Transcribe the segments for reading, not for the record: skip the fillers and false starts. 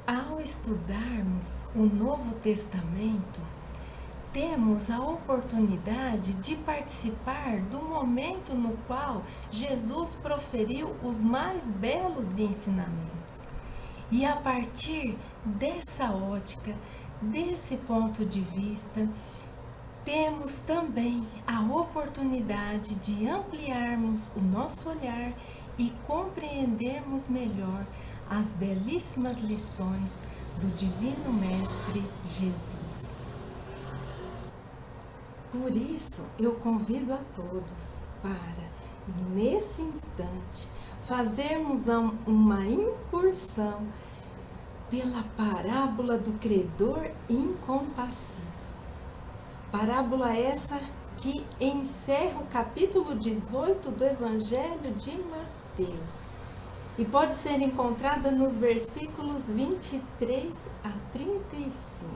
Ao estudarmos o Novo Testamento, temos a oportunidade de participar do momento no qual Jesus proferiu os mais belos ensinamentos. E a partir dessa ótica, desse ponto de vista, temos também a oportunidade de ampliarmos o nosso olhar e compreendermos melhor as belíssimas lições do Divino Mestre Jesus. Por isso, eu convido a todos para, nesse instante, fazermos uma incursão pela parábola do credor incompassível. Parábola essa que encerra o capítulo 18 do Evangelho de Mateus e pode ser encontrada nos versículos 23 a 35.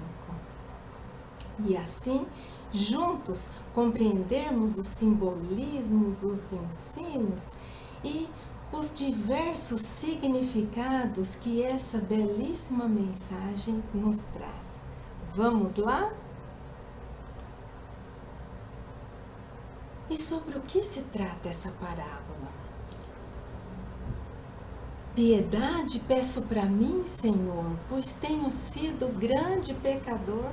E assim, juntos, compreendermos os simbolismos, os ensinos e os diversos significados que essa belíssima mensagem nos traz. Vamos lá? E sobre o que se trata essa parábola? Piedade peço para mim, Senhor, pois tenho sido grande pecador.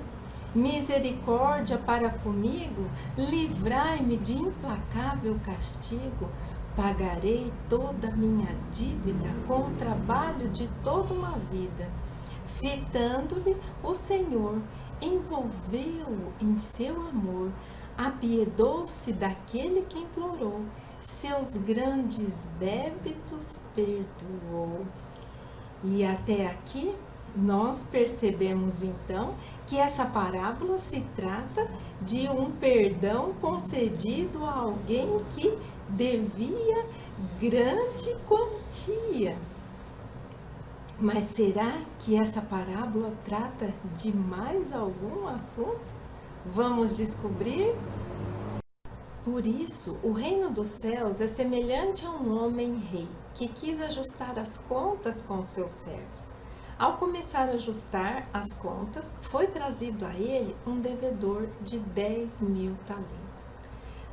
Misericórdia para comigo, livrai-me de implacável castigo. Pagarei toda a minha dívida com o trabalho de toda uma vida. Fitando-lhe, o Senhor envolveu-o em seu amor, apiedou-se daquele que implorou, seus grandes débitos perdoou. E até aqui nós percebemos então que essa parábola se trata de um perdão concedido a alguém que devia grande quantia. Mas será que essa parábola trata de mais algum assunto? Vamos descobrir? Por isso, o reino dos céus é semelhante a um homem rei que quis ajustar as contas com seus servos. Ao começar a ajustar as contas, foi trazido a ele um devedor de 10.000 talentos.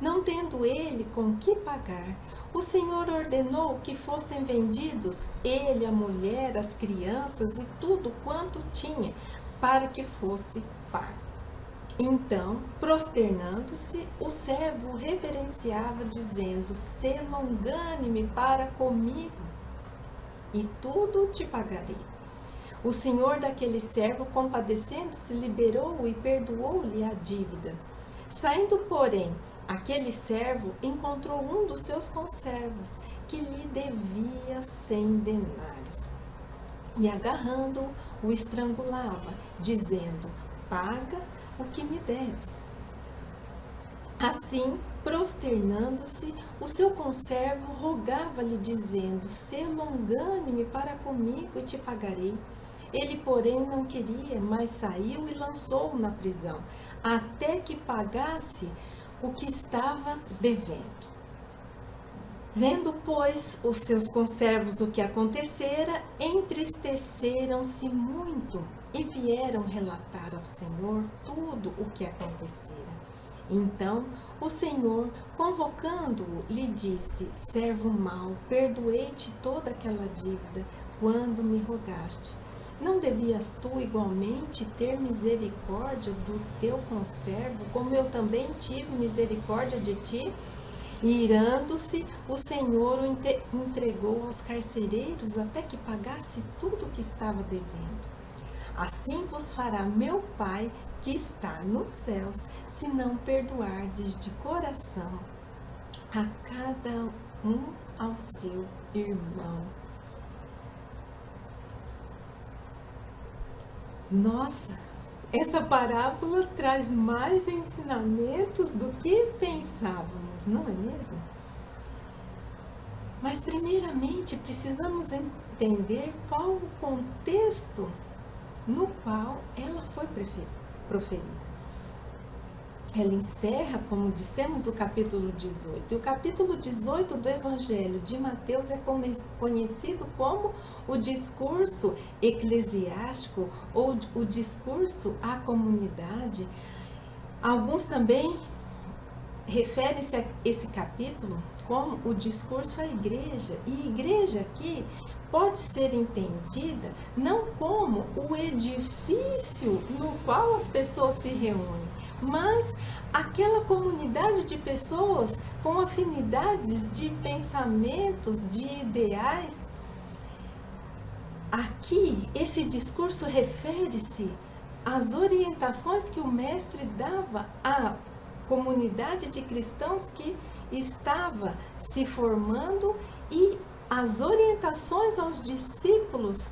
Não tendo ele com que pagar, o Senhor ordenou que fossem vendidos ele, a mulher, as crianças e tudo quanto tinha, para que fosse pago. Então, prosternando-se, o servo reverenciava, dizendo: "Sê longânime para comigo, e tudo te pagarei." O senhor daquele servo, compadecendo-se, liberou-o e perdoou-lhe a dívida. Saindo, porém, aquele servo encontrou um dos seus conservos, que lhe devia 100 denários. E agarrando-o, o estrangulava, dizendo: "Paga o que me deves." Assim, prosternando-se, o seu conservo rogava-lhe, dizendo: "Sê longânime para comigo e te pagarei." Ele, porém, não queria, mas saiu e lançou-o na prisão, até que pagasse o que estava devendo. Vendo, pois, os seus conservos o que acontecera, entristeceram-se muito e vieram relatar ao Senhor tudo o que acontecera. Então, o Senhor, convocando-o, lhe disse: "Servo mau, perdoei-te toda aquela dívida quando me rogaste. Não devias tu igualmente ter misericórdia do teu conservo, como eu também tive misericórdia de ti?" E irando-se, o Senhor o entregou aos carcereiros até que pagasse tudo o que estava devendo. Assim vos fará meu Pai que está nos céus, se não perdoardes de coração a cada um ao seu irmão. Nossa, essa parábola traz mais ensinamentos do que pensávamos, não é mesmo? Mas primeiramente precisamos entender qual o contexto no qual ela foi proferida. ela encerra, como dissemos, o capítulo 18. E o capítulo 18 do Evangelho de Mateus é conhecido como o discurso eclesiástico ou o discurso à comunidade. Alguns também referem-se a esse capítulo como o discurso à igreja. E igreja aqui pode ser entendida não como o edifício no qual as pessoas se reúnem, mas aquela comunidade de pessoas com afinidades de pensamentos, de ideais. Aqui, esse discurso refere-se às orientações que o mestre dava à comunidade de cristãos que estava se formando e as orientações aos discípulos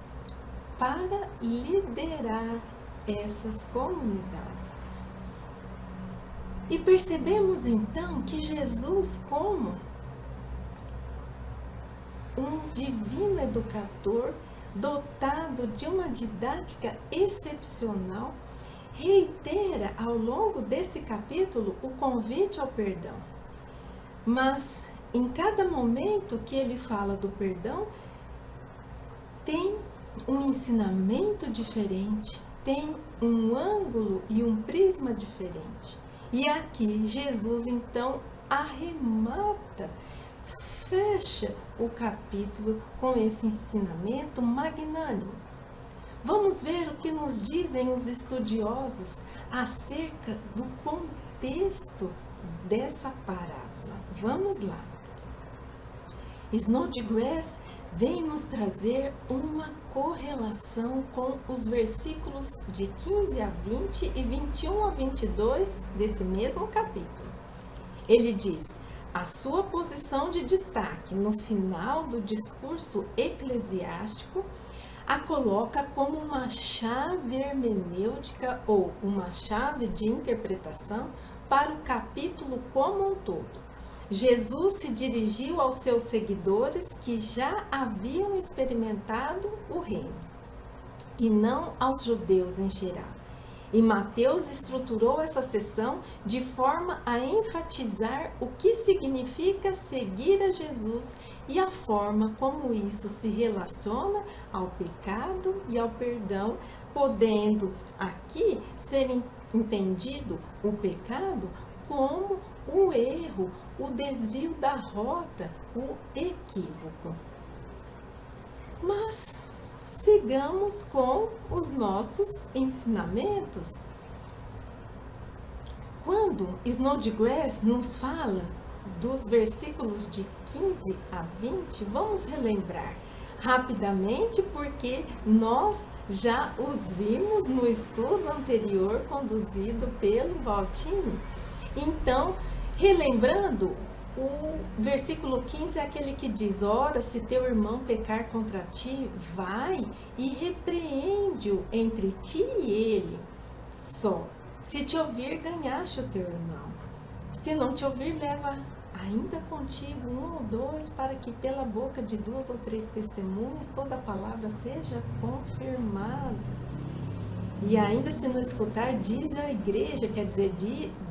para liderar essas comunidades. E percebemos então que Jesus, como um divino educador, dotado de uma didática excepcional, reitera ao longo desse capítulo o convite ao perdão. Mas em cada momento que ele fala do perdão, tem um ensinamento diferente, tem um ângulo e um prisma diferente. E aqui Jesus então arremata, fecha o capítulo com esse ensinamento magnânimo. Vamos ver o que nos dizem os estudiosos acerca do contexto dessa parábola. Vamos lá. Snodgrass vem nos trazer uma correlação com os versículos de 15 a 20 e 21 a 22 desse mesmo capítulo. Ele diz: a sua posição de destaque no final do discurso eclesiástico a coloca como uma chave hermenêutica ou uma chave de interpretação para o capítulo como um todo. Jesus se dirigiu aos seus seguidores que já haviam experimentado o reino, e não aos judeus em geral. E Mateus estruturou essa sessão de forma a enfatizar o que significa seguir a Jesus e a forma como isso se relaciona ao pecado e ao perdão, podendo aqui ser entendido o pecado como o erro, o desvio da rota, o equívoco. Mas sigamos com os nossos ensinamentos. Quando Snodgrass nos fala dos versículos de 15 a 20, vamos relembrar rapidamente, porque nós já os vimos no estudo anterior conduzido pelo Valtinho. Então, relembrando, o versículo 15 é aquele que diz: ora, se teu irmão pecar contra ti, vai e repreende-o entre ti e ele. Só, se te ouvir, ganhaste o teu irmão. Se não te ouvir, leva ainda contigo 1 ou 2, para que pela boca de 2 ou 3 testemunhas toda a palavra seja confirmada. E ainda se não escutar, dize à igreja, quer dizer,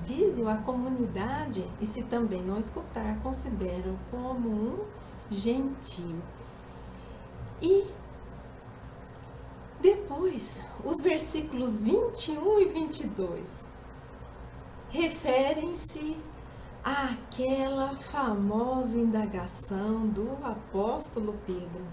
dize-o à comunidade, e se também não escutar, considera-o como um gentio. E depois, os versículos 21 e 22 referem-se àquela famosa indagação do apóstolo Pedro.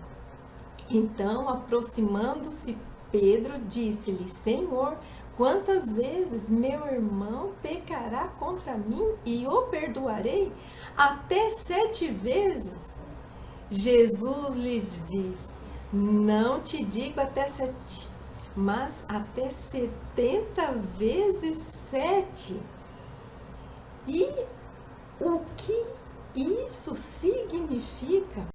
Então, aproximando-se Pedro, disse-lhe: Senhor, quantas vezes meu irmão pecará contra mim e o perdoarei? Até 7 vezes? Jesus lhes diz: não te digo até 7, mas até 70 vezes 7. E o que isso significa?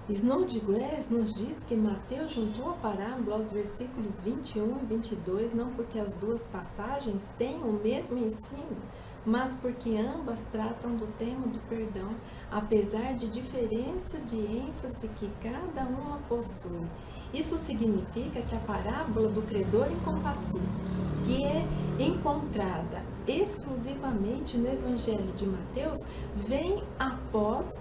Snodgrass nos diz que Mateus juntou a parábola aos versículos 21 e 22, não porque as duas passagens têm o mesmo ensino, mas porque ambas tratam do tema do perdão, apesar de diferença de ênfase que cada uma possui. Isso significa que a parábola do credor incompassível, que é encontrada exclusivamente no Evangelho de Mateus, vem após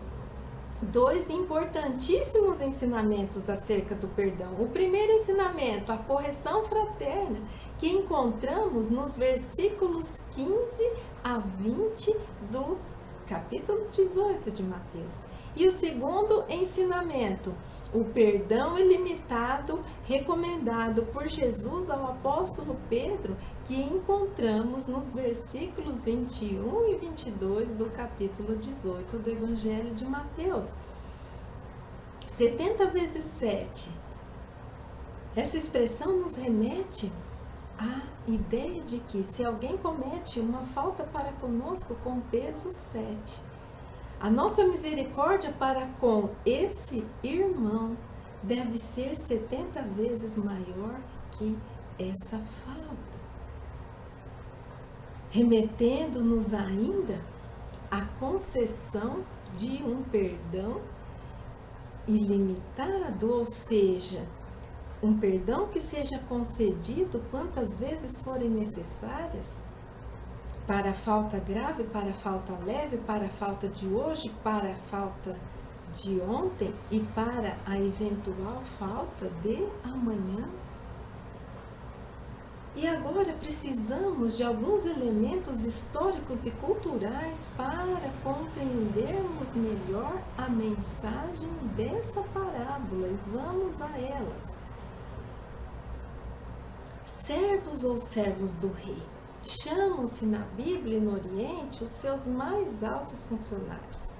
dois importantíssimos ensinamentos acerca do perdão. O primeiro ensinamento, a correção fraterna, que encontramos nos versículos 15 a 20 do capítulo 18 de Mateus. E o segundo ensinamento, o perdão ilimitado recomendado por Jesus ao apóstolo Pedro, que encontramos nos versículos 21 e 22 do capítulo 18 do Evangelho de Mateus. 70 vezes 7. Essa expressão nos remete à ideia de que se alguém comete uma falta para conosco com peso 7, a nossa misericórdia para com esse irmão deve ser 70 vezes maior que essa falta, remetendo-nos ainda à concessão de um perdão ilimitado, ou seja, um perdão que seja concedido quantas vezes forem necessárias, para a falta grave, para a falta leve, para a falta de hoje, para a falta de ontem e para a eventual falta de amanhã. E agora precisamos de alguns elementos históricos e culturais para compreendermos melhor a mensagem dessa parábola, e vamos a elas. Servos ou servos do rei chamam-se na Bíblia e no Oriente os seus mais altos funcionários.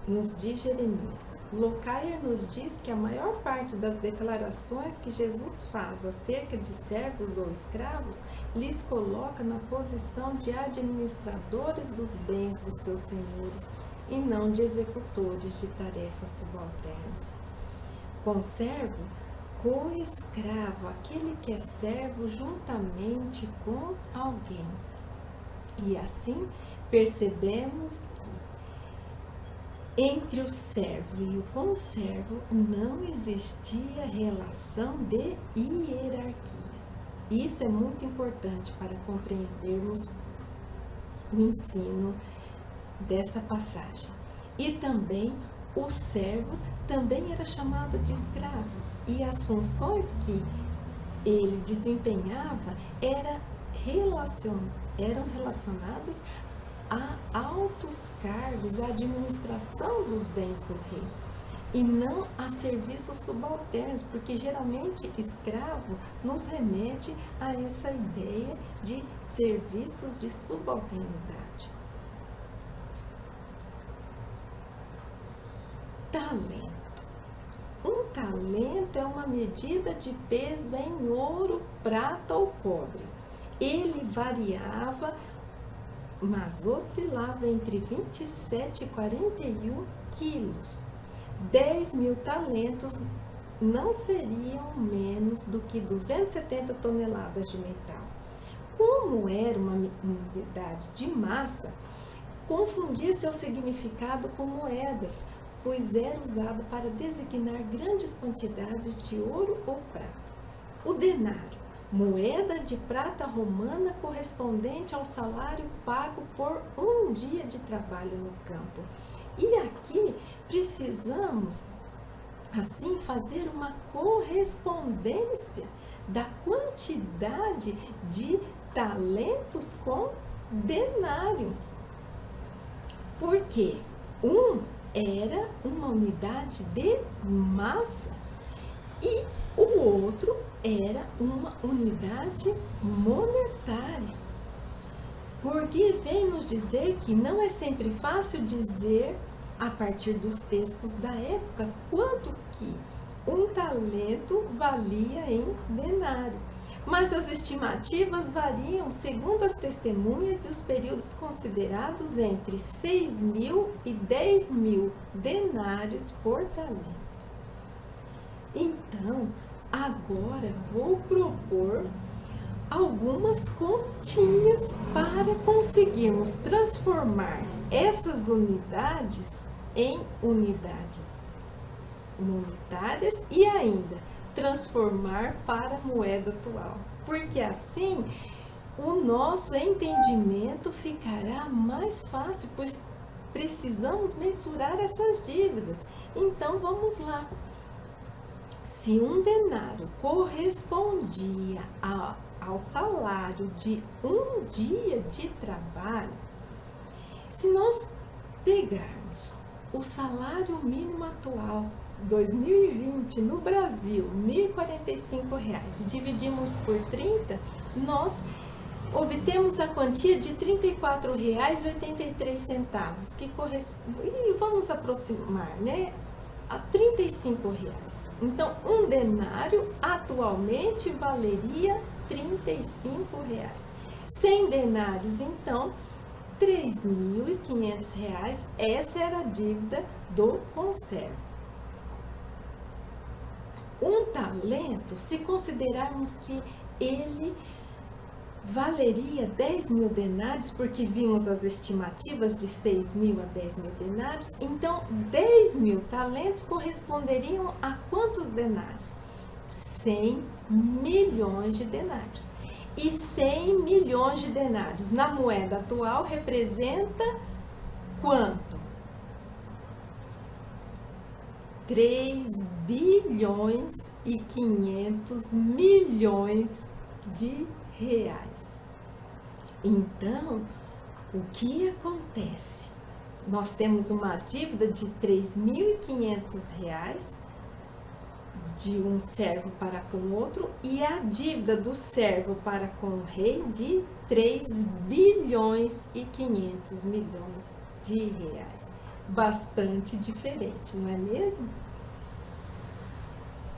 Nos diz Jeremias. Locayer nos diz que a maior parte das declarações que Jesus faz acerca de servos ou escravos lhes coloca na posição de administradores dos bens dos seus senhores e não de executores de tarefas subalternas. Com servo, co-escravo, aquele que é servo juntamente com alguém. E assim percebemos que entre o servo e o conservo não existia relação de hierarquia. Isso é muito importante para compreendermos o ensino dessa passagem. E também o servo também era chamado de escravo. E as funções que ele desempenhava eram relacionadas a altos cargos, a administração dos bens do rei, e não a serviços subalternos, porque geralmente escravo nos remete a essa ideia de serviços de subalternidade. Talento. Um talento é uma medida de peso em ouro, prata ou cobre. Ele variava, mas oscilava entre 27 e 41 quilos. 10.000 talentos não seriam menos do que 270 toneladas de metal. Como era uma unidade de massa, confundia seu significado com moedas, pois era usado para designar grandes quantidades de ouro ou prata. O denário, moeda de prata romana correspondente ao salário pago por um dia de trabalho no campo. E aqui precisamos, assim, fazer uma correspondência da quantidade de talentos com denário. Porque era uma unidade de massa e o outro era uma unidade monetária. Porque vem nos dizer que não é sempre fácil dizer, a partir dos textos da época, quanto que um talento valia em denário. Mas as estimativas variam segundo as testemunhas e os períodos considerados entre 6.000 e 10.000 denários por talento. Então, agora vou propor algumas continhas para conseguirmos transformar essas unidades em unidades monetárias e ainda transformar para a moeda atual. Porque assim o nosso entendimento ficará mais fácil, pois precisamos mensurar essas dívidas. Então vamos lá. Se um denário correspondia ao salário de um dia de trabalho, se nós pegarmos o salário mínimo atual 2020 no Brasil, R$ 1.045, e dividimos por 30, nós obtemos a quantia de R$ 34,83, que corresponde, e vamos aproximar, né, a R$ 35. Então, um denário atualmente valeria R$ 35. 100 denários, então, R$ 3.500. Essa era a dívida do conservo. Um talento, se considerarmos que ele valeria 10.000 denários, porque vimos as estimativas de 6.000 a 10.000 denários, então 10.000 talentos corresponderiam a quantos denários? 100 milhões de denários. E 100 milhões de denários na moeda atual representa quanto? 3.500 bilhões de reais. Então, o que acontece? Nós temos uma dívida de R$ 3.500 de um servo para com outro e a dívida do servo para com o rei de 3.500 bilhões de reais. Bastante diferente, não é mesmo?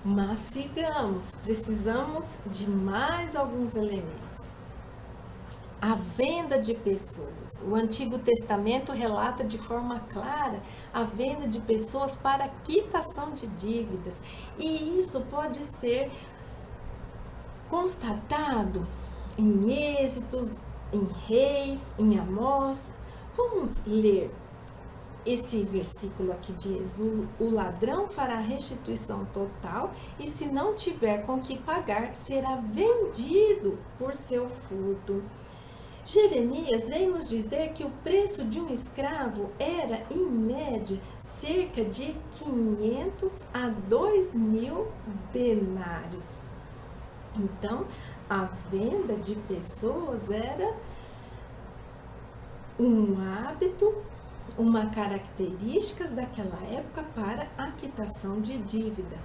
Mas sigamos, precisamos de mais alguns elementos. A venda de pessoas. O Antigo Testamento relata de forma clara a venda de pessoas para quitação de dívidas. E isso pode ser constatado em Êxodos, em Reis, em Amós. Vamos ler esse versículo aqui de Êxodo: o ladrão fará restituição total e se não tiver com que pagar, será vendido por seu furto. Jeremias vem nos dizer que o preço de um escravo era, em média, cerca de 500 a 2.000 denários. Então, a venda de pessoas era um hábito, uma característica daquela época para a quitação de dívida.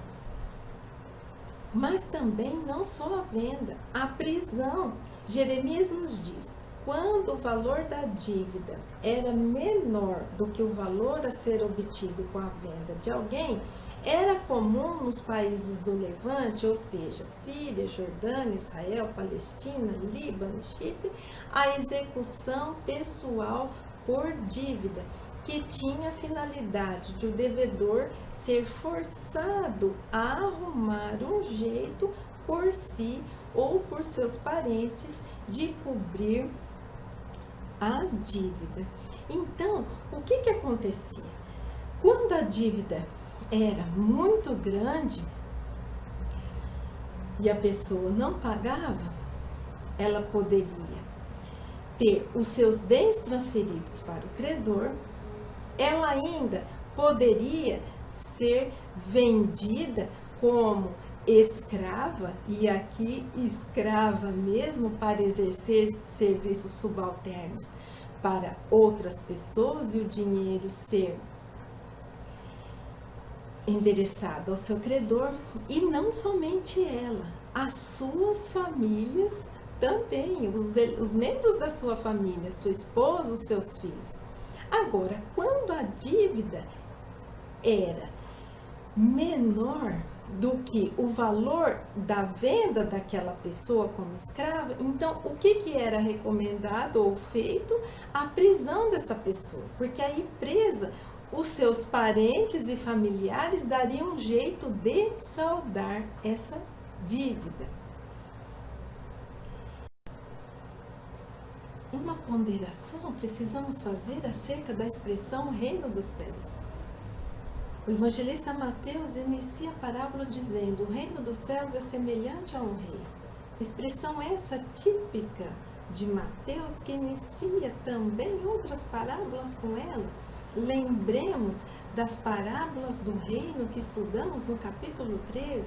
Mas também não só a venda, a prisão. Jeremias nos diz: quando o valor da dívida era menor do que o valor a ser obtido com a venda de alguém, era comum nos países do Levante, ou seja, Síria, Jordânia, Israel, Palestina, Líbano, Chipre, a execução pessoal por dívida, que tinha a finalidade de o devedor ser forçado a arrumar um jeito por si ou por seus parentes de cobrir a dívida. Então, o que acontecia? Quando a dívida era muito grande e a pessoa não pagava, ela poderia ter os seus bens transferidos para o credor, ela ainda poderia ser vendida como escrava, e aqui escrava mesmo, para exercer serviços subalternos para outras pessoas e o dinheiro ser endereçado ao seu credor. E não somente ela, as suas famílias também, os membros da sua família, sua esposa, os seus filhos. Agora, quando a dívida era menor do que o valor da venda daquela pessoa como escrava, então o que era recomendado ou feito? A prisão dessa pessoa, porque aí presa, os seus parentes e familiares dariam um jeito de saldar essa dívida. uma ponderação precisamos fazer acerca da expressão reino dos céus. O evangelista Mateus inicia a parábola dizendo: o reino dos céus é semelhante a um rei. Expressão essa típica de Mateus, que inicia também outras parábolas com ela. Lembremos das parábolas do reino que estudamos no capítulo 13.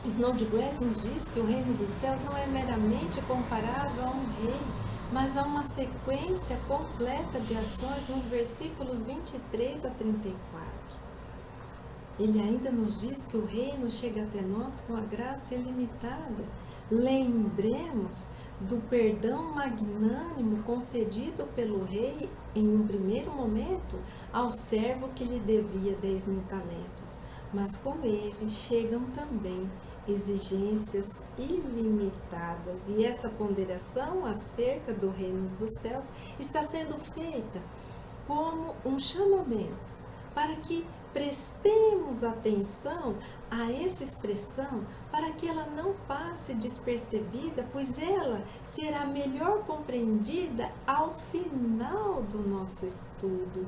Snodgrass nos diz que o reino dos céus não é meramente comparável a um rei, mas a uma sequência completa de ações nos versículos 23 a 34. Ele ainda nos diz que o reino chega até nós com a graça ilimitada. Lembremos do perdão magnânimo concedido pelo rei em um primeiro momento ao servo que lhe devia 10.000 talentos, mas com ele chegam também exigências ilimitadas, e essa ponderação acerca do reino dos céus está sendo feita como um chamamento para que prestemos atenção a essa expressão, para que ela não passe despercebida, pois ela será melhor compreendida ao final do nosso estudo,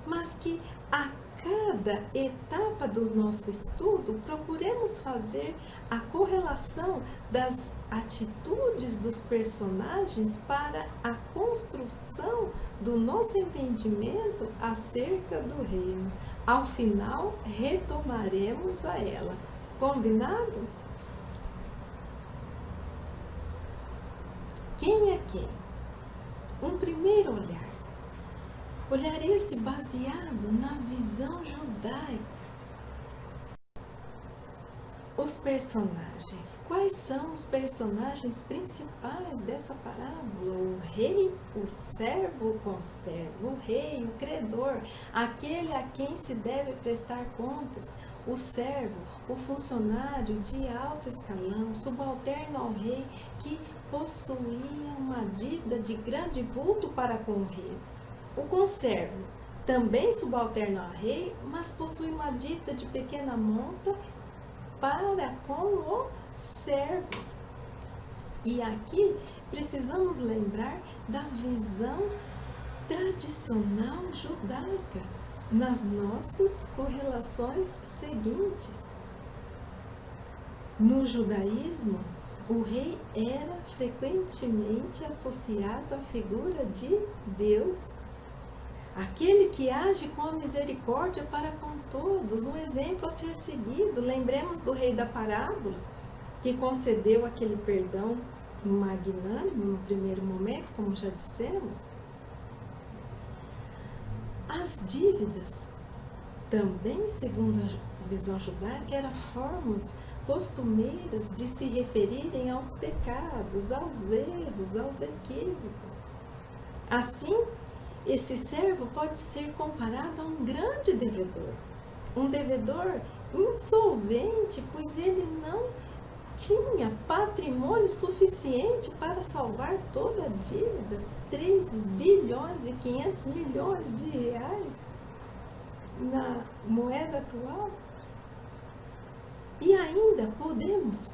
mas que a cada etapa do nosso estudo procuremos fazer a correlação das atitudes dos personagens para a construção do nosso entendimento acerca do reino. Ao final, retomaremos a ela. Combinado? Quem é quem? Um primeiro olhar. Olhar esse baseado na visão judaica. Os personagens. Quais são os personagens principais dessa parábola? O rei, o servo, o conservo, o rei, o credor, aquele a quem se deve prestar contas, o servo, o funcionário de alto escalão, subalterno ao rei, que possuía uma dívida de grande vulto para com o rei. O conservo, também subalterno ao rei, mas possui uma dívida de pequena monta para com o servo. E aqui precisamos lembrar da visão tradicional judaica nas nossas correlações seguintes. No judaísmo, o rei era frequentemente associado à figura de Deus, aquele que age com a misericórdia para com todos, um exemplo a ser seguido. Lembremos do rei da parábola, que concedeu aquele perdão magnânimo no primeiro momento, como já dissemos. As dívidas, também segundo a visão judaica, eram formas costumeiras de se referirem aos pecados, aos erros, aos equívocos. Assim, esse servo pode ser comparado a um grande devedor, um devedor insolvente, pois ele não tinha patrimônio suficiente para salvar toda a dívida, 3 bilhões e 500 milhões de reais na moeda atual. E ainda podemos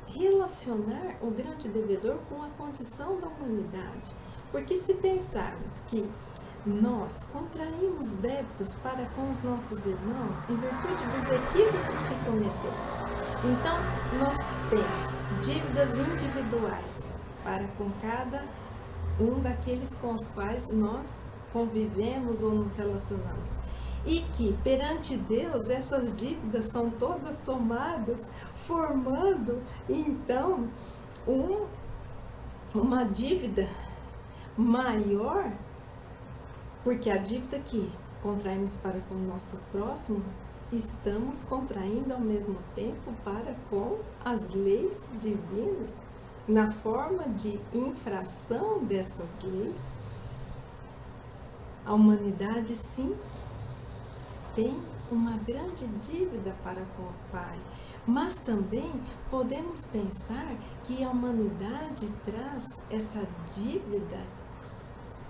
relacionar o grande devedor com a condição da humanidade. Porque se pensarmos que nós contraímos débitos para com os nossos irmãos em virtude dos equívocos que cometemos, então nós temos dívidas individuais para com cada um daqueles com os quais nós convivemos ou nos relacionamos. E que perante Deus essas dívidas são todas somadas, formando então uma dívida maior, porque a dívida que contraímos para com o nosso próximo, estamos contraindo ao mesmo tempo para com as leis divinas, na forma de infração dessas leis. A humanidade, sim, tem uma grande dívida para com o Pai, mas também podemos pensar que a humanidade traz essa dívida,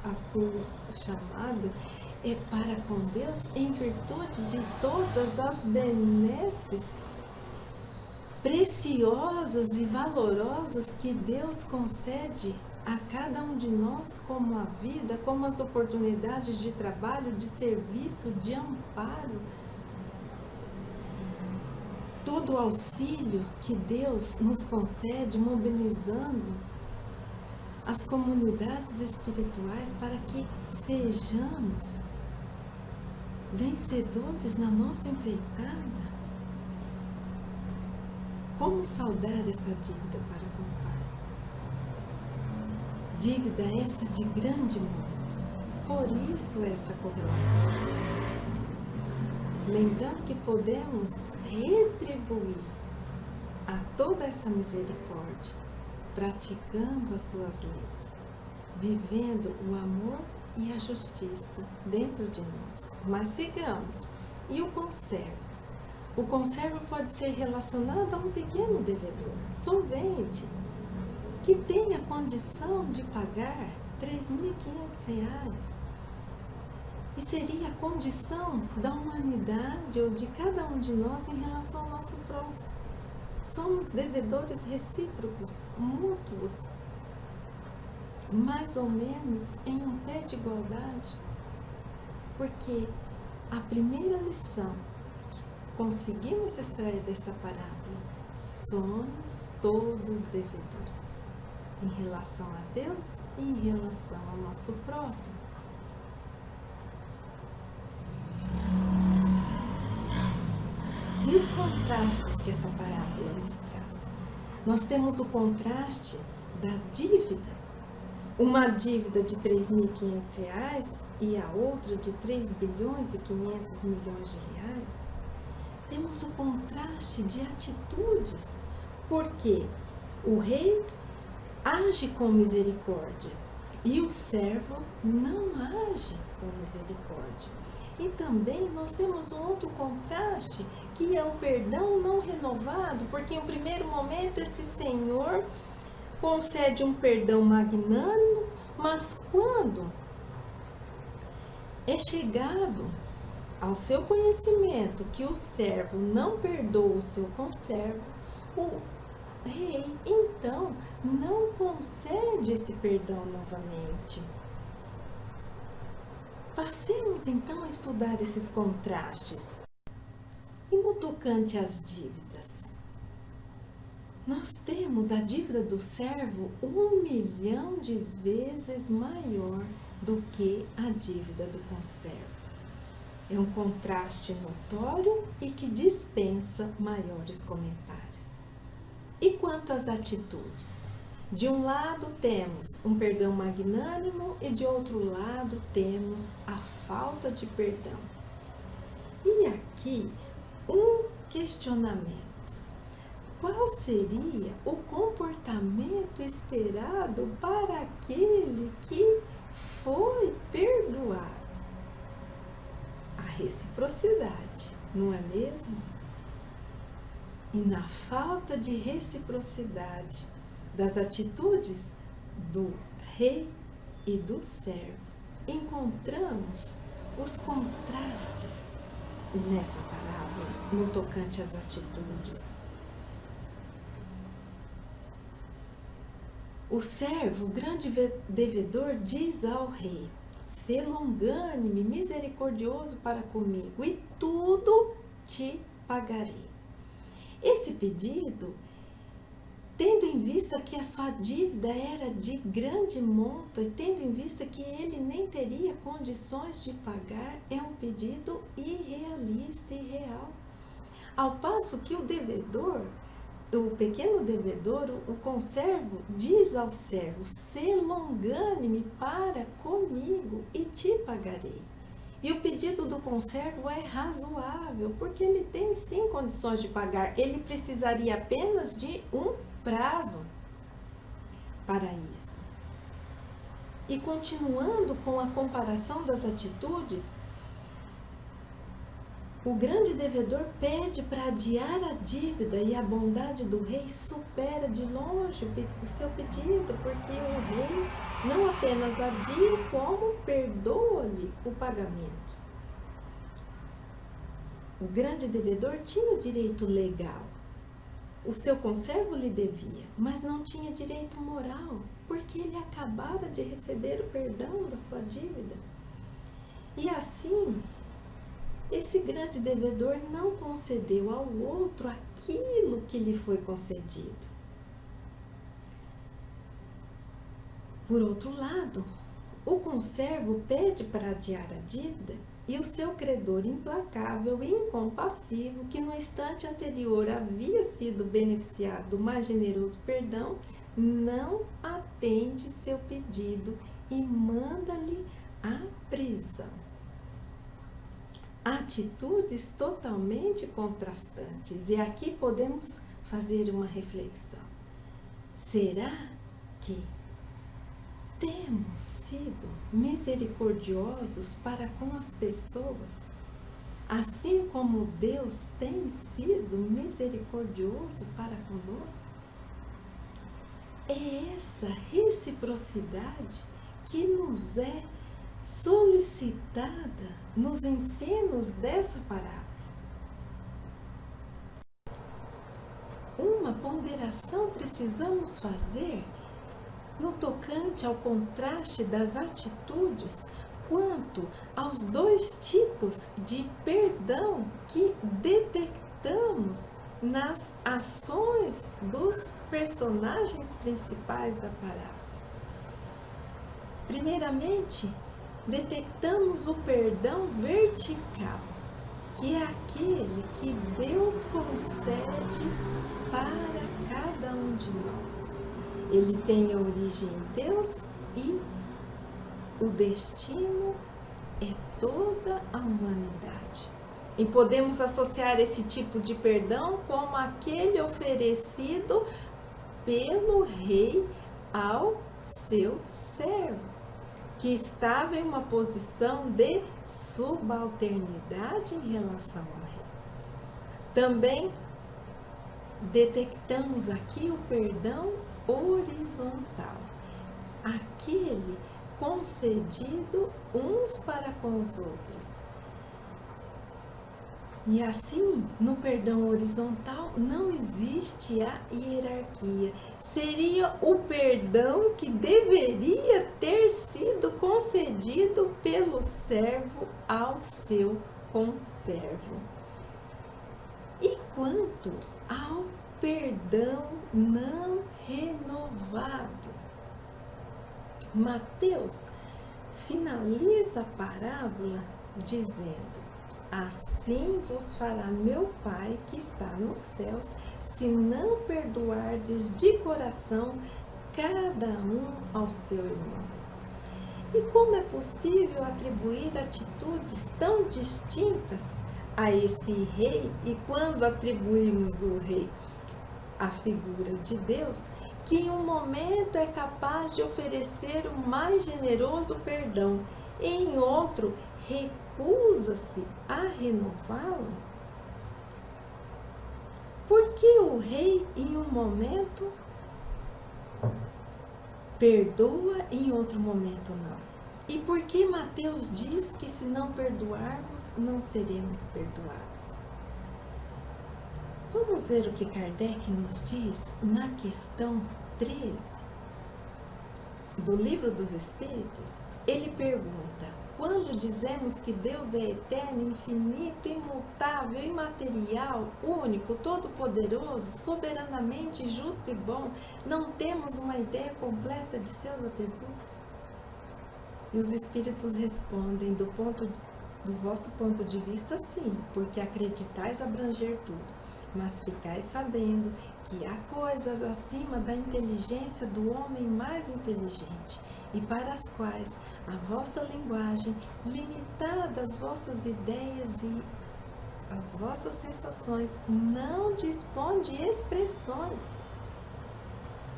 assim chamada, para com Deus em virtude de todas as benesses preciosas e valorosas que Deus concede a cada um de nós, como a vida, como as oportunidades de trabalho, de serviço, de amparo. Todo o auxílio que Deus nos concede, mobilizando as comunidades espirituais para que sejamos vencedores na nossa empreitada. Como saldar essa dívida para com o Pai? Dívida essa de grande monta. Por isso essa correlação. Lembrando que podemos retribuir a toda essa misericórdia, praticando as suas leis, vivendo o amor e a justiça dentro de nós. Mas sigamos. E o conservo? O conservo pode ser relacionado a um pequeno devedor, solvente, que tenha condição de pagar R$3.500. E seria a condição da humanidade ou de cada um de nós em relação ao nosso próximo. Somos devedores recíprocos, mútuos, mais ou menos em um pé de igualdade. Porque a primeira lição que conseguimos extrair dessa parábola, somos todos devedores em relação a Deus e em relação ao nosso próximo. E os contrastes que essa parábola nos traz? Nós temos o contraste da dívida. Uma dívida de R$3.500 e a outra de R$3.500.000,000. Temos o contraste de atitudes, porque o rei age com misericórdia e o servo não age com misericórdia. E também nós temos um outro contraste, que é o perdão não renovado, porque em um primeiro momento esse senhor concede um perdão magnânimo, mas quando é chegado ao seu conhecimento que o servo não perdoa o seu conservo, o rei então não concede esse perdão novamente. Passemos então a estudar esses contrastes. E no tocante às dívidas, nós temos a dívida do servo 1.000.000 de vezes maior do que a dívida do conservo. É um contraste notório e que dispensa maiores comentários. E quanto às atitudes? De um lado temos um perdão magnânimo e de outro lado temos a falta de perdão. E aqui um questionamento. Qual seria o comportamento esperado para aquele que foi perdoado? A reciprocidade, não é mesmo? E na falta de reciprocidade das atitudes do rei e do servo, encontramos os contrastes nessa parábola no tocante às atitudes. O servo, grande devedor, diz ao rei: sê longânime, misericordioso para comigo, e tudo te pagarei. Esse pedido, tendo em vista que a sua dívida era de grande monta e tendo em vista que ele nem teria condições de pagar, é um pedido irrealista e irreal. Ao passo que o devedor, o pequeno devedor, o conservo, diz ao servo: sê longânime para comigo e te pagarei. E o pedido do conservo é razoável, porque ele tem sim condições de pagar. Ele precisaria apenas de um prazo para isso. E continuando com a comparação das atitudes, o grande devedor pede para adiar a dívida e a bondade do rei supera de longe o seu pedido, porque o rei não apenas adia, como perdoa-lhe o pagamento. O grande devedor tinha o direito legal o seu conservo lhe devia, mas não tinha direito moral, porque ele acabara de receber o perdão da sua dívida. E assim, esse grande devedor não concedeu ao outro aquilo que lhe foi concedido. Por outro lado, o conservo pede para adiar a dívida e o seu credor implacável e incompassivo, que no instante anterior havia sido beneficiado do mais generoso perdão, não atende seu pedido e manda-lhe a prisão. Atitudes totalmente contrastantes. E aqui podemos fazer uma reflexão. Será que temos sido misericordiosos para com as pessoas, assim como Deus tem sido misericordioso para conosco? É essa reciprocidade que nos é solicitada nos ensinos dessa parábola. Uma ponderação precisamos fazer no tocante ao contraste das atitudes quanto aos dois tipos de perdão que detectamos nas ações dos personagens principais da parábola. Primeiramente, detectamos o perdão vertical, que é aquele que Deus concede para cada um de nós. Ele tem a origem em Deus e o destino é toda a humanidade. E podemos associar esse tipo de perdão como aquele oferecido pelo rei ao seu servo, que estava em uma posição de subalternidade em relação ao rei. Também detectamos aqui o perdão horizontal, aquele concedido uns para com os outros. E assim, no perdão horizontal não existe a hierarquia. Seria o perdão que deveria ter sido concedido pelo servo ao seu conservo. E quanto ao perdão não renovado, Mateus finaliza a parábola dizendo: assim vos fará meu Pai que está nos céus, se não perdoardes de coração cada um ao seu irmão. E como é possível atribuir atitudes tão distintas a esse rei, e quando atribuímos o rei à figura de Deus, que em um momento é capaz de oferecer o mais generoso perdão, e em outro recusa-se a renová-lo? Por que o rei em um momento perdoa e em outro momento não? E por que Mateus diz que se não perdoarmos, não seremos perdoados? Vamos ver o que Kardec nos diz na questão 13 do Livro dos Espíritos. Ele pergunta: quando dizemos que Deus é eterno, infinito, imutável, imaterial, único, todo-poderoso, soberanamente justo e bom, não temos uma ideia completa de seus atributos? E os Espíritos respondem: do vosso ponto de vista, sim, porque acreditais abranger tudo. Mas ficais sabendo que há coisas acima da inteligência do homem mais inteligente, e para as quais a vossa linguagem, limitada às vossas ideias e às vossas sensações, não dispõe de expressões.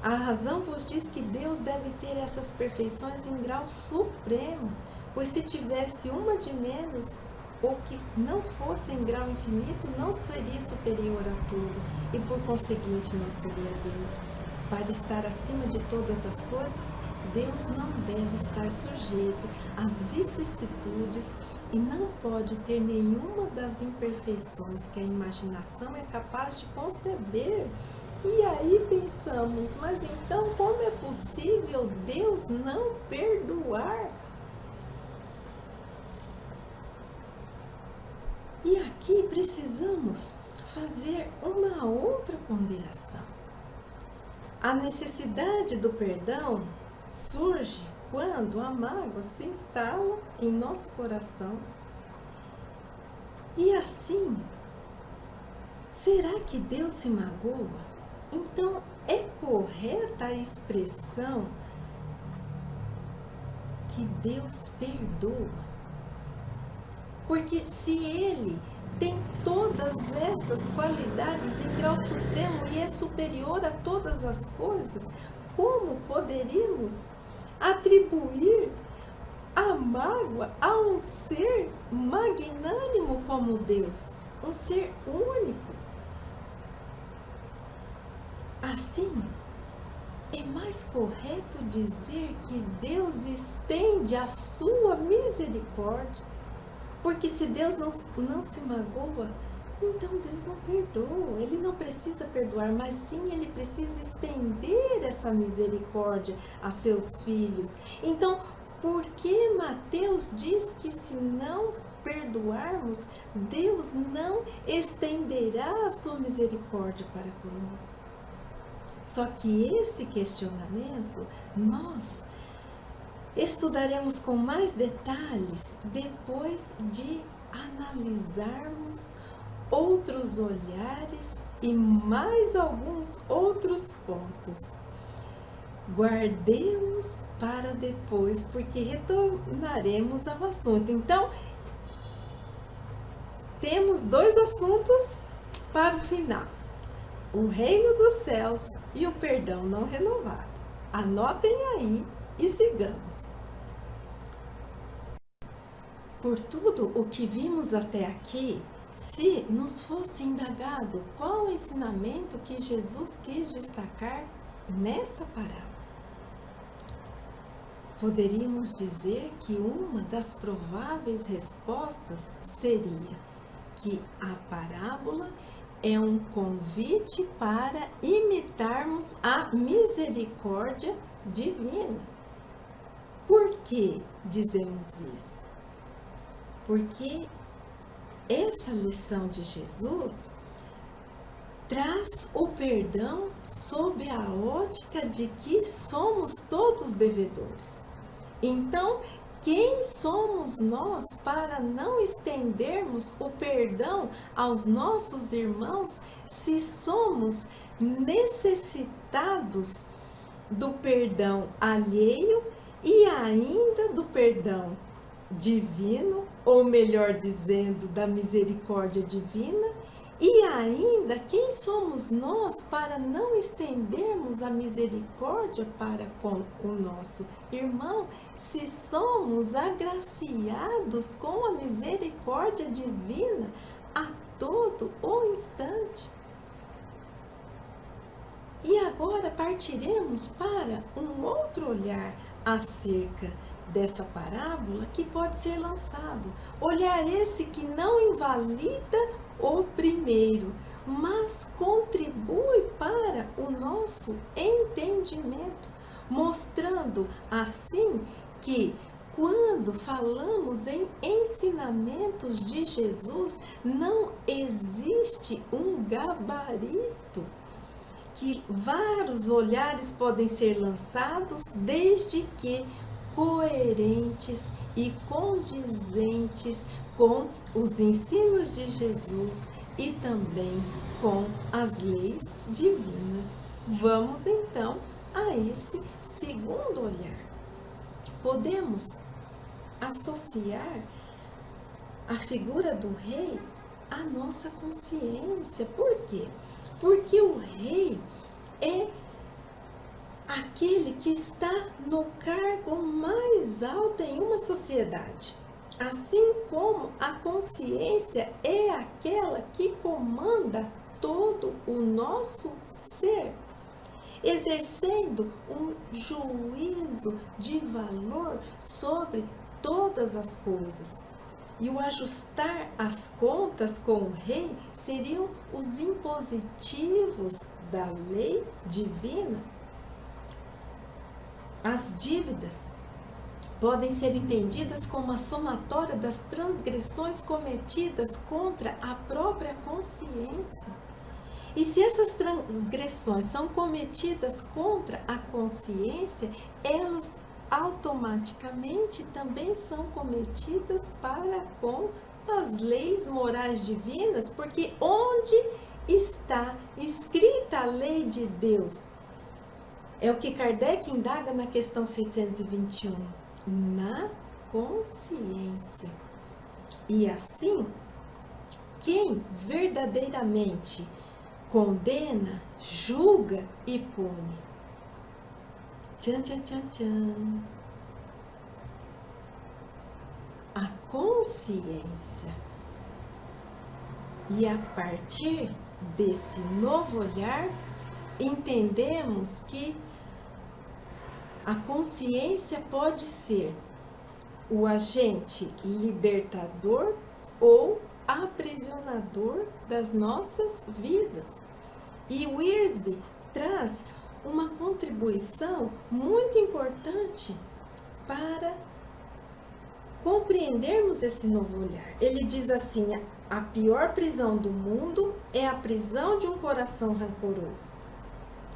A razão vos diz que Deus deve ter essas perfeições em grau supremo, pois se tivesse uma de menos, ou que não fosse em grau infinito, não seria superior a tudo, e por conseguinte não seria Deus. para estar acima de todas as coisas, Deus não deve estar sujeito às vicissitudes e não pode ter nenhuma das imperfeições que a imaginação é capaz de conceber. E aí pensamos, mas então como é possível Deus não perdoar? E aqui precisamos fazer uma outra ponderação. A necessidade do perdão surge quando a mágoa se instala em nosso coração. E assim, será que Deus se magoa? Então, é correta a expressão que Deus perdoa? Porque se Ele tem todas essas qualidades em grau supremo e é superior a todas as coisas, como poderíamos atribuir a mágoa a um ser magnânimo como Deus, um ser único? Assim, é mais correto dizer que Deus estende a sua misericórdia, porque se Deus não se magoa, então Deus não perdoa. Ele não precisa perdoar, mas sim Ele precisa estender essa misericórdia a seus filhos. Então, por que Mateus diz que se não perdoarmos, Deus não estenderá a sua misericórdia para conosco? Só que esse questionamento nós estudaremos com mais detalhes depois de analisarmos outros olhares e mais alguns outros pontos. Guardemos para depois, porque retornaremos ao assunto. Então, temos 2 assuntos para o final: o reino dos céus e o perdão não renovado. Anotem aí e sigamos. Por tudo o que vimos até aqui, se nos fosse indagado qual o ensinamento que Jesus quis destacar nesta parábola, poderíamos dizer que uma das prováveis respostas seria que a parábola é um convite para imitarmos a misericórdia divina. Por que dizemos isso? Porque essa lição de Jesus traz o perdão sob a ótica de que somos todos devedores. Então, quem somos nós para não estendermos o perdão aos nossos irmãos se somos necessitados do perdão alheio e ainda do perdão divino, ou melhor dizendo, da misericórdia divina? E ainda, quem somos nós para não estendermos a misericórdia para com o nosso irmão, se somos agraciados com a misericórdia divina a todo o instante? E agora partiremos para um outro olhar acerca dessa parábola que pode ser lançado. Olhar esse que não invalida o primeiro, mas contribui para o nosso entendimento, mostrando assim que quando falamos em ensinamentos de Jesus, não existe um gabarito, que vários olhares podem ser lançados desde que coerentes e condizentes com os ensinos de Jesus e também com as leis divinas. Vamos então a esse segundo olhar. Podemos associar a figura do rei à nossa consciência. Por quê? Porque o rei é aquele que está no cargo mais alto em uma sociedade, assim como a consciência é aquela que comanda todo o nosso ser. exercendo um juízo de valor sobre todas as coisas. E o ajustar as contas com o rei seriam os impositivos da lei divina. As dívidas podem ser entendidas como a somatória das transgressões cometidas contra a própria consciência. E se essas transgressões são cometidas contra a consciência, elas automaticamente também são cometidas para com as leis morais divinas, porque onde está escrita a lei de Deus? É o que Kardec indaga na questão 621, na consciência. E assim, quem verdadeiramente condena, julga e pune. Tchan, tchan, tchan, tchan. A consciência. E a partir desse novo olhar, entendemos que a consciência pode ser o agente libertador ou aprisionador das nossas vidas. E o Wiersbe traz uma contribuição muito importante para compreendermos esse novo olhar. Ele diz assim: a pior prisão do mundo é a prisão de um coração rancoroso.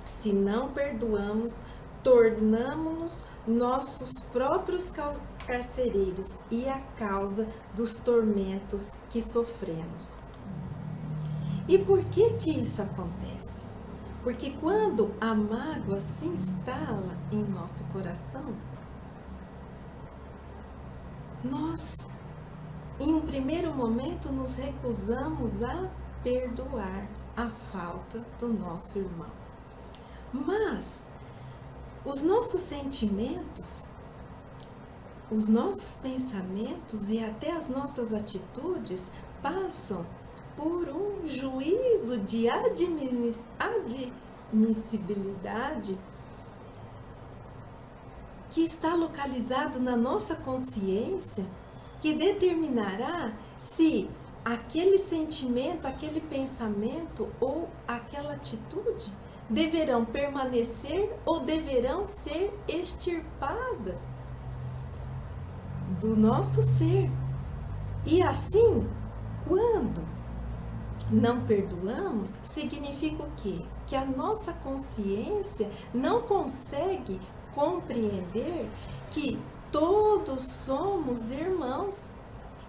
Se não perdoamos, tornamos-nos nossos próprios carcereiros e a causa dos tormentos que sofremos. E por que isso acontece? Porque quando a mágoa se instala em nosso coração, nós, em um primeiro momento, nos recusamos a perdoar a falta do nosso irmão. Mas os nossos sentimentos, os nossos pensamentos e até as nossas atitudes passam por um juízo de admissibilidade que está localizado na nossa consciência, que determinará se aquele sentimento, aquele pensamento ou aquela atitude deverão permanecer ou deverão ser extirpadas do nosso ser. E assim, quando não perdoamos, significa o quê? Que a nossa consciência não consegue compreender que todos somos irmãos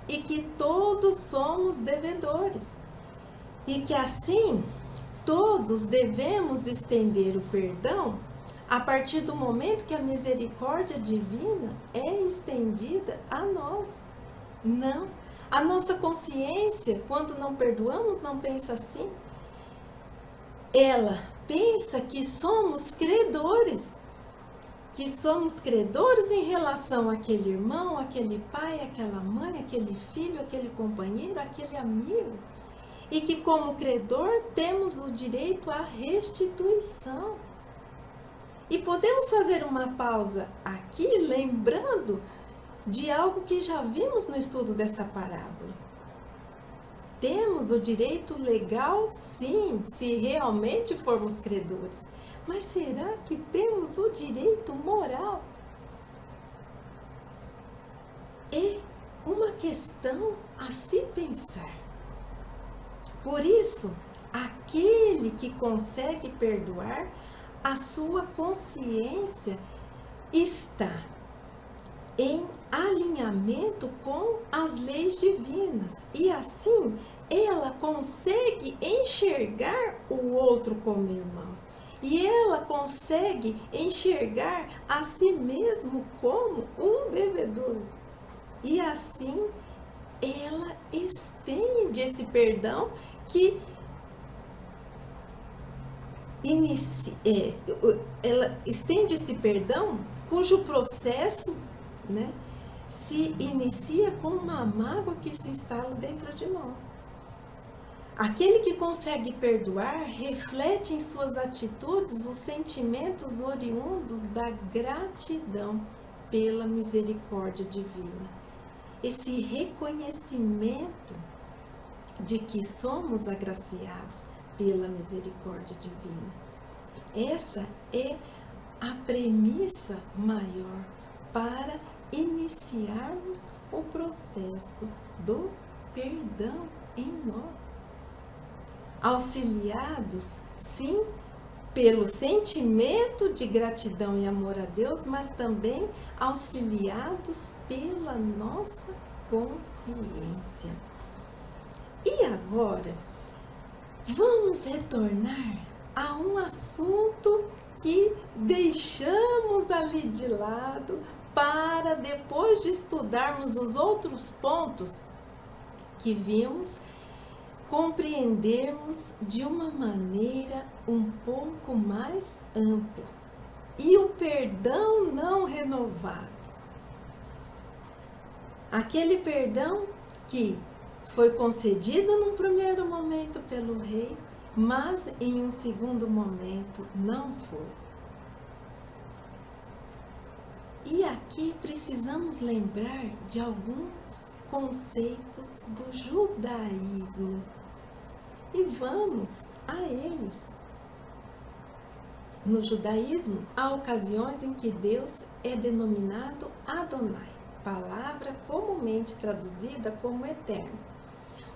e que todos somos devedores. E que assim, todos devemos estender o perdão a partir do momento que a misericórdia divina é estendida a nós. Não. A nossa consciência, quando não perdoamos, não pensa assim. Ela pensa que somos credores. Que somos credores em relação àquele irmão, aquele pai, aquela mãe, aquele filho, aquele companheiro, aquele amigo. E que como credor temos o direito à restituição. E podemos fazer uma pausa aqui, lembrando de algo que já vimos no estudo dessa parábola. Temos o direito legal, sim, se realmente formos credores. Mas será que temos o direito moral? É uma questão a se pensar. Por isso, aquele que consegue perdoar, a sua consciência está em alinhamento com as leis divinas. E assim, ela consegue enxergar o outro como irmão. E ela consegue enxergar a si mesmo como um devedor. E assim, ela estende esse perdão que ela estende esse perdão cujo processo, né, se inicia com uma mágoa que se instala dentro de nós. Aquele que consegue perdoar reflete em suas atitudes os sentimentos oriundos da gratidão pela misericórdia divina. Esse reconhecimento de que somos agraciados pela misericórdia divina. Essa é a premissa maior para iniciarmos o processo do perdão em nós. Auxiliados, sim, pelo sentimento de gratidão e amor a Deus, mas também auxiliados pela nossa consciência. E agora, vamos retornar a um assunto que deixamos ali de lado para, depois de estudarmos os outros pontos que vimos, compreendermos de uma maneira um pouco mais ampla. E o perdão não renovado. Aquele perdão que foi concedido num primeiro momento pelo rei, mas em um segundo momento não foi. E aqui precisamos lembrar de alguns conceitos do judaísmo. E vamos a eles. No judaísmo, há ocasiões em que Deus é denominado Adonai, palavra comumente traduzida como eterno.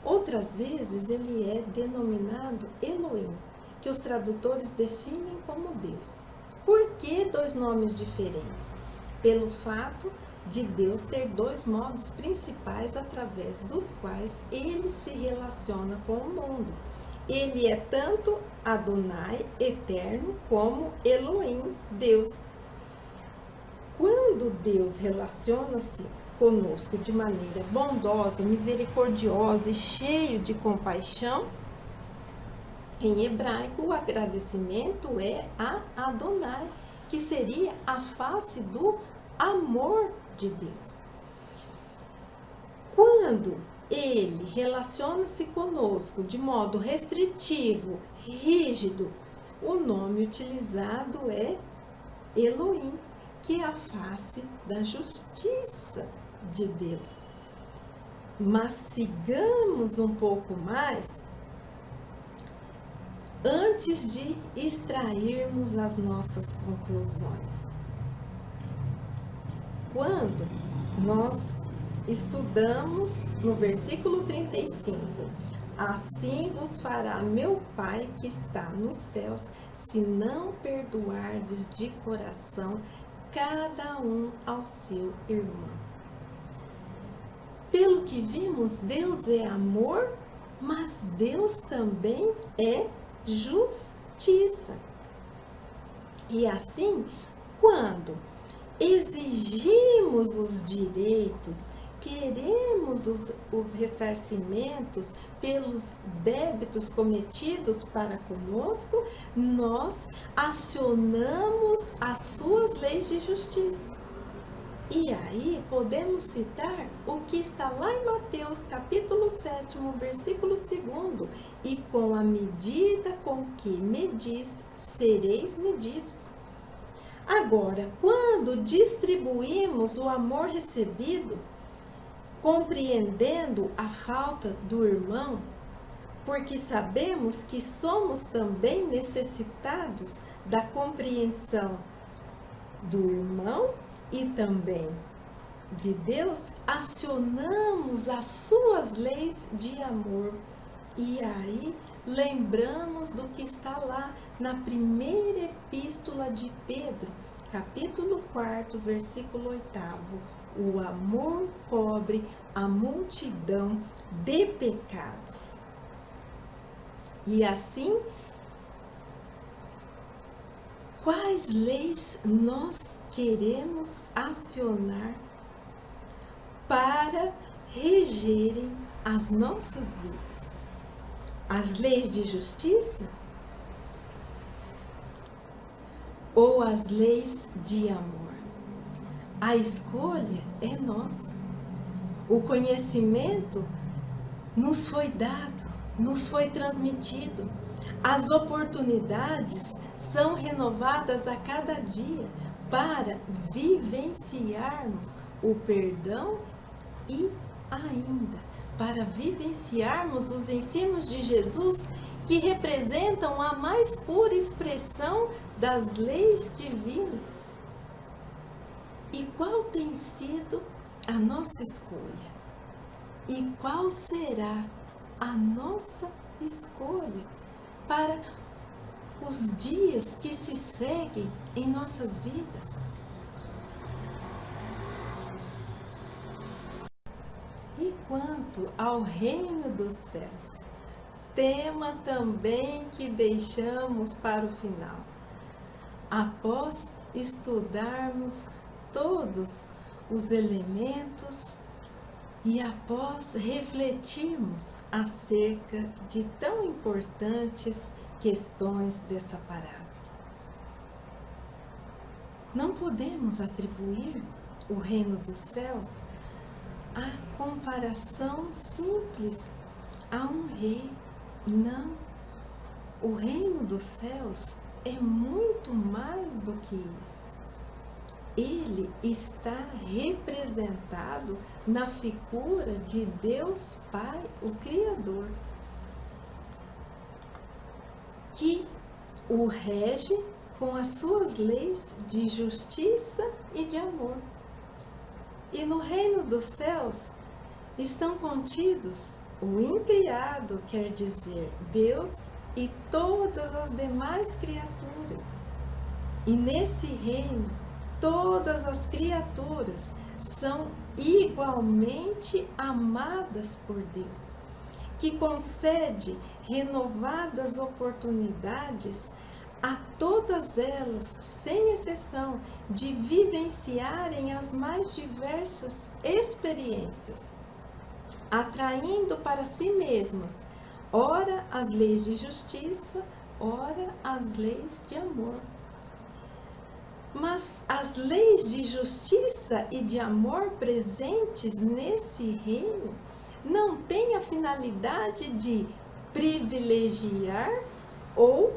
Outras vezes ele é denominado Elohim, que os tradutores definem como Deus. Por que dois nomes diferentes? Pelo fato de Deus ter dois modos principais através dos quais ele se relaciona com o mundo. Ele é tanto Adonai, eterno, como Elohim, Deus. Quando Deus relaciona-se conosco de maneira bondosa, misericordiosa e cheio de compaixão, em hebraico o agradecimento é a Adonai, que seria a face do amor de Deus. Quando ele relaciona-se conosco de modo restritivo, rígido, o nome utilizado é Elohim, que é a face da justiça de Deus. Mas sigamos um pouco mais antes de extrairmos as nossas conclusões. Quando nós estudamos no versículo 35, assim vos fará meu Pai que está nos céus, se não perdoardes de coração cada um ao seu irmão. Pelo que vimos, Deus é amor, mas Deus também é justiça. E assim, quando exigimos os direitos, queremos os ressarcimentos pelos débitos cometidos para conosco, nós acionamos as suas leis de justiça. E aí podemos citar o que está lá em Mateus capítulo 7, versículo 2, e com a medida com que medis, sereis medidos. Agora, quando distribuímos o amor recebido, compreendendo a falta do irmão, porque sabemos que somos também necessitados da compreensão do irmão e também de Deus, acionamos as suas leis de amor. E aí lembramos do que está lá na primeira epístola de Pedro, capítulo 4, versículo 8. O amor cobre a multidão de pecados. E assim, quais leis nós queremos acionar para regerem as nossas vidas? As leis de justiça? Ou as leis de amor? A escolha é nossa. O conhecimento nos foi dado nos foi transmitido. As oportunidades são renovadas a cada dia para vivenciarmos o perdão e ainda para vivenciarmos os ensinos de Jesus, que representam a mais pura expressão das leis divinas. E qual tem sido a nossa escolha? E qual será a nossa escolha para os dias que se seguem em nossas vidas? E quanto ao reino dos céus, tema também que deixamos para o final. Após estudarmos todos os elementos e após refletirmos acerca de tão importantes questões dessa parábola, não podemos atribuir o reino dos céus a comparação simples a um rei. Não, o reino dos céus é muito mais do que isso. Ele está representado na figura de Deus Pai, o Criador, que o rege com as suas leis de justiça e de amor. E no reino dos céus estão contidos o incriado, quer dizer, Deus e todas as demais criaturas. E nesse reino, todas as criaturas são igualmente amadas por Deus, que concede renovadas oportunidades a todas elas, sem exceção, de vivenciarem as mais diversas experiências, atraindo para si mesmas, ora as leis de justiça, ora as leis de amor. Mas as leis de justiça e de amor presentes nesse reino não têm a finalidade de privilegiar ou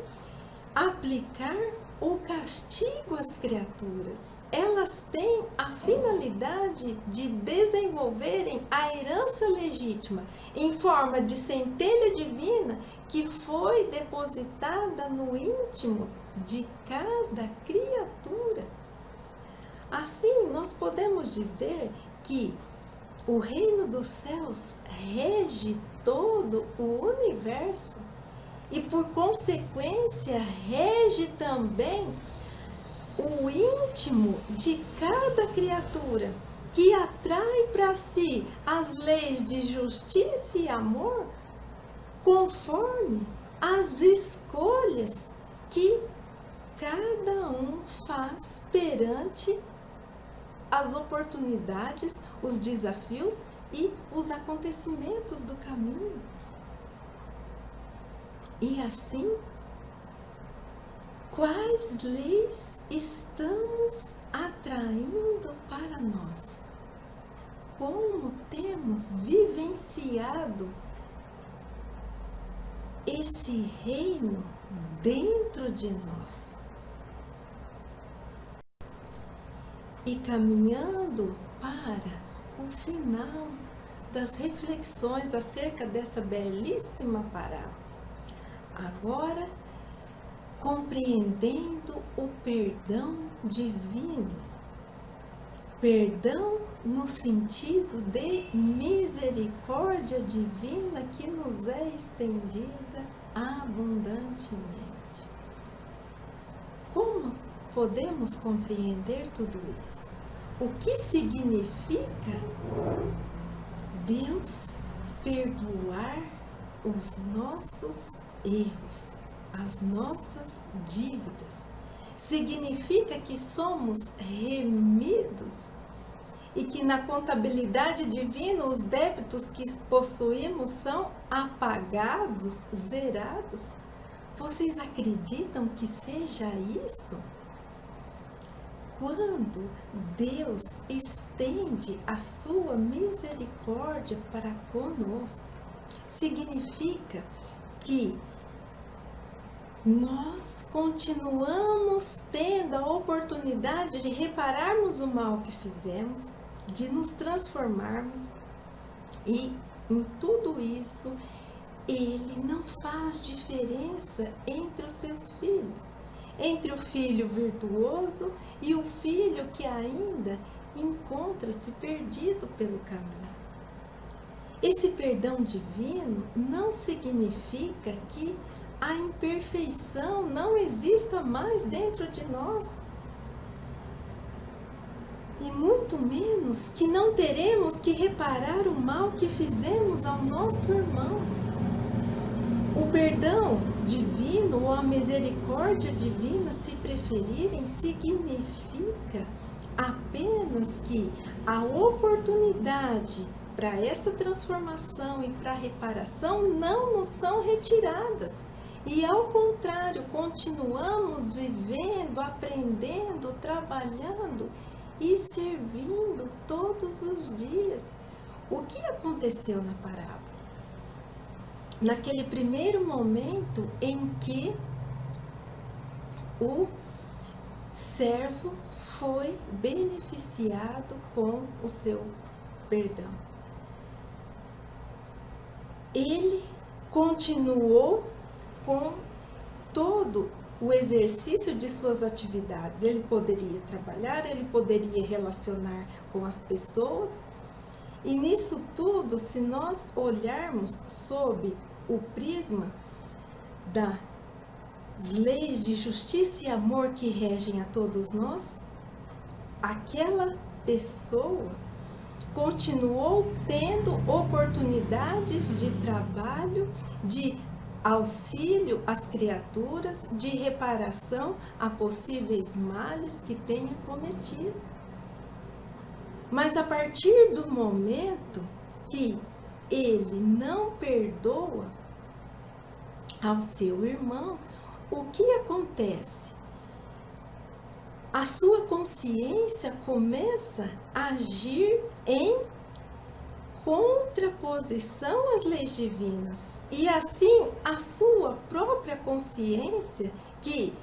aplicar o castigo às criaturas. Elas têm a finalidade de desenvolverem a herança legítima em forma de centelha divina que foi depositada no íntimo de cada criatura. Assim, nós podemos dizer que o reino dos céus rege todo o universo e, por consequência, rege também o íntimo de cada criatura, que atrai para si as leis de justiça e amor conforme as escolhas que cada um faz perante as oportunidades, os desafios e os acontecimentos do caminho. E assim, quais leis estamos atraindo para nós? Como temos vivenciado esse reino dentro de nós? E caminhando para o final das reflexões acerca dessa belíssima parábola, agora compreendendo o perdão divino, perdão no sentido de misericórdia divina que nos é estendida abundantemente. Como podemos compreender tudo isso? O que significa Deus perdoar os nossos erros, as nossas dívidas? Significa que somos remidos e que na contabilidade divina os débitos que possuímos são apagados, zerados? Vocês acreditam que seja isso? Quando Deus estende a sua misericórdia para conosco, significa que nós continuamos tendo a oportunidade de repararmos o mal que fizemos, de nos transformarmos, e em tudo isso ele não faz diferença entre os seus filhos, entre o filho virtuoso e o filho que ainda encontra-se perdido pelo caminho. Esse perdão divino não significa que a imperfeição não exista mais dentro de nós. E muito menos que não teremos que reparar o mal que fizemos ao nosso irmão. O perdão divino ou a misericórdia divina, se preferirem, significa apenas que a oportunidade para essa transformação e para a reparação não nos são retiradas. E ao contrário, continuamos vivendo, aprendendo, trabalhando e servindo todos os dias. O que aconteceu na parábola? Naquele primeiro momento em que o servo foi beneficiado com o seu perdão. Ele continuou com todo o exercício de suas atividades. Ele poderia trabalhar, ele poderia relacionar com as pessoas. E nisso tudo, se nós olharmos sob o prisma das leis de justiça e amor que regem a todos nós, aquela pessoa continuou tendo oportunidades de trabalho, de auxílio às criaturas, de reparação a possíveis males que tenha cometido. Mas a partir do momento que ele não perdoa ao seu irmão, o que acontece? A sua consciência começa a agir em contraposição às leis divinas. E assim, a sua própria consciência, que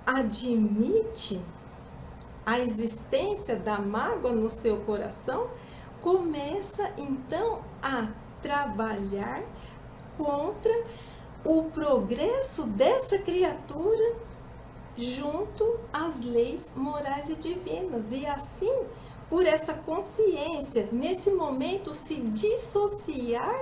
admite a existência da mágoa no seu coração, começa então a trabalhar contra o progresso dessa criatura junto às leis morais e divinas. E assim, por essa consciência, nesse momento, se dissociar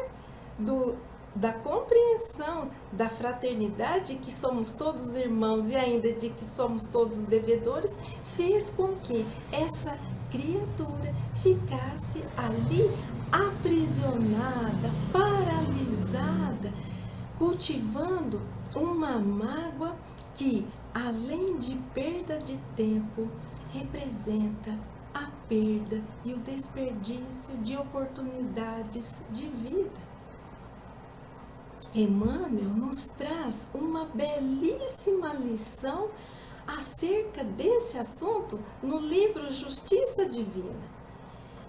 da compreensão da fraternidade, que somos todos irmãos e ainda de que somos todos devedores, fez com que essa criatura ficasse ali aprisionada, paralisada, cultivando uma mágoa que, além de perda de tempo, representa a perda e o desperdício de oportunidades de vida. Emmanuel nos traz uma belíssima lição acerca desse assunto no livro Justiça Divina.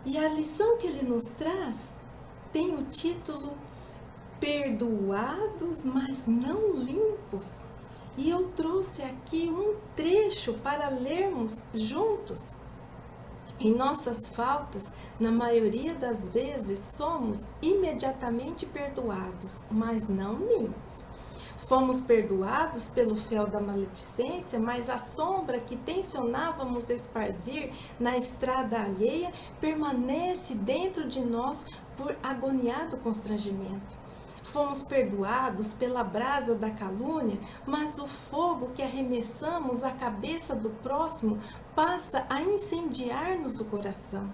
E a lição que ele nos traz tem o título Perdoados, mas não limpos. E eu trouxe aqui um trecho para lermos juntos. Em nossas faltas, na maioria das vezes, somos imediatamente perdoados, mas não limpos. Fomos perdoados pelo fel da maledicência, mas a sombra que tensionávamos esparzir na estrada alheia permanece dentro de nós por agoniado constrangimento. Fomos perdoados pela brasa da calúnia, mas o fogo que arremessamos à cabeça do próximo passa a incendiar-nos o coração.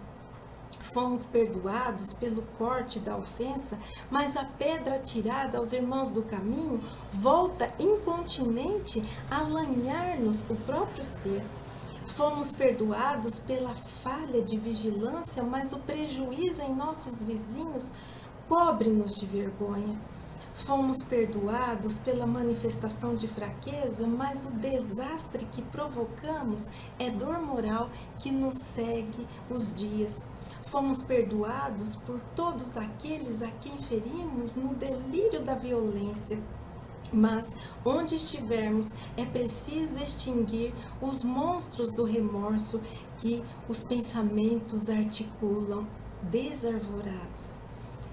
Fomos perdoados pelo corte da ofensa, mas a pedra atirada aos irmãos do caminho volta incontinente a lanhar-nos o próprio ser. Fomos perdoados pela falha de vigilância, mas o prejuízo em nossos vizinhos cobre-nos de vergonha. Fomos perdoados pela manifestação de fraqueza, mas o desastre que provocamos é dor moral que nos segue os dias. Fomos perdoados por todos aqueles a quem ferimos no delírio da violência. Mas, onde estivermos, é preciso extinguir os monstros do remorso que os pensamentos articulam, desarvorados,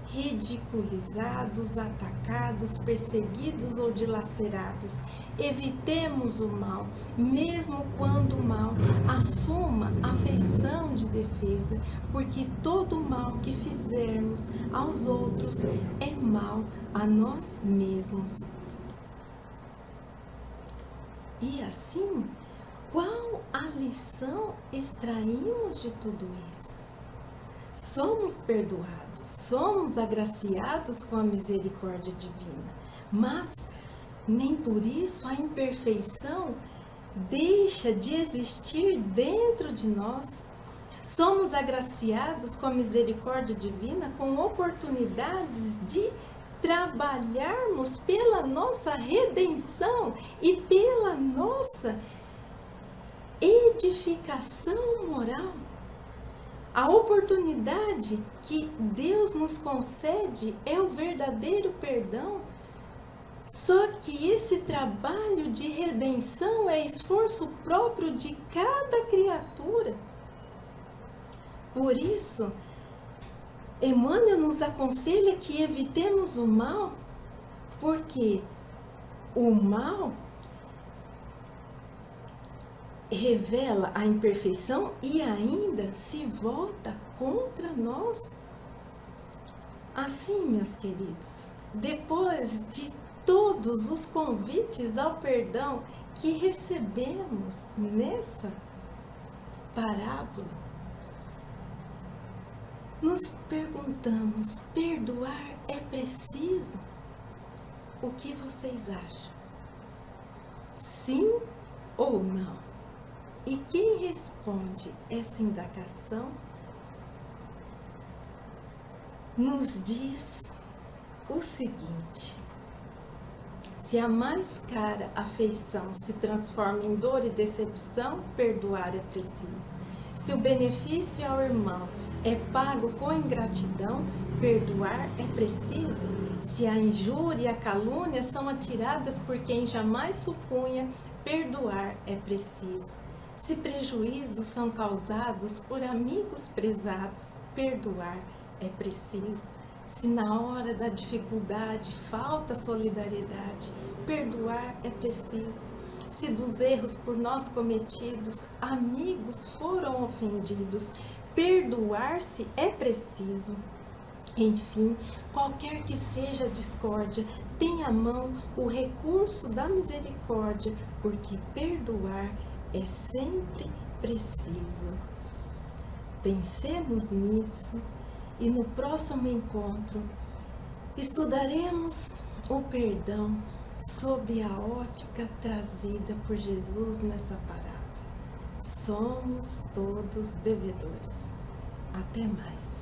ridiculizados, atacados, perseguidos ou dilacerados. Evitemos o mal, mesmo quando o mal assuma a feição de defesa, porque todo mal que fizermos aos outros é mal a nós mesmos. E assim, qual a lição extraímos de tudo isso? Somos perdoados, somos agraciados com a misericórdia divina, mas nem por isso a imperfeição deixa de existir dentro de nós. Somos agraciados com a misericórdia divina, com oportunidades de trabalharmos pela nossa redenção e pela nossa edificação moral. A oportunidade que Deus nos concede é o verdadeiro perdão. Só que esse trabalho de redenção é esforço próprio de cada criatura. Por isso, Emmanuel nos aconselha que evitemos o mal, porque o mal revela a imperfeição e ainda se volta contra nós. Assim, meus queridos, depois de todos os convites ao perdão que recebemos nessa parábola, nos perguntamos: perdoar é preciso? O que vocês acham? Sim ou não? E quem responde essa indagação nos diz o seguinte: se a mais cara afeição se transforma em dor e decepção, perdoar é preciso. Se o benefício ao irmão é pago com ingratidão, perdoar é preciso. Se a injúria e a calúnia são atiradas por quem jamais supunha, perdoar é preciso. Se prejuízos são causados por amigos prezados, perdoar é preciso. Se na hora da dificuldade falta solidariedade, perdoar é preciso. Se dos erros por nós cometidos, amigos foram ofendidos, perdoar-se é preciso. Enfim, qualquer que seja a discórdia, tenha à mão o recurso da misericórdia, porque perdoar é sempre preciso. Pensemos nisso e no próximo encontro estudaremos o perdão sob a ótica trazida por Jesus nessa parábola. Somos todos devedores. Até mais.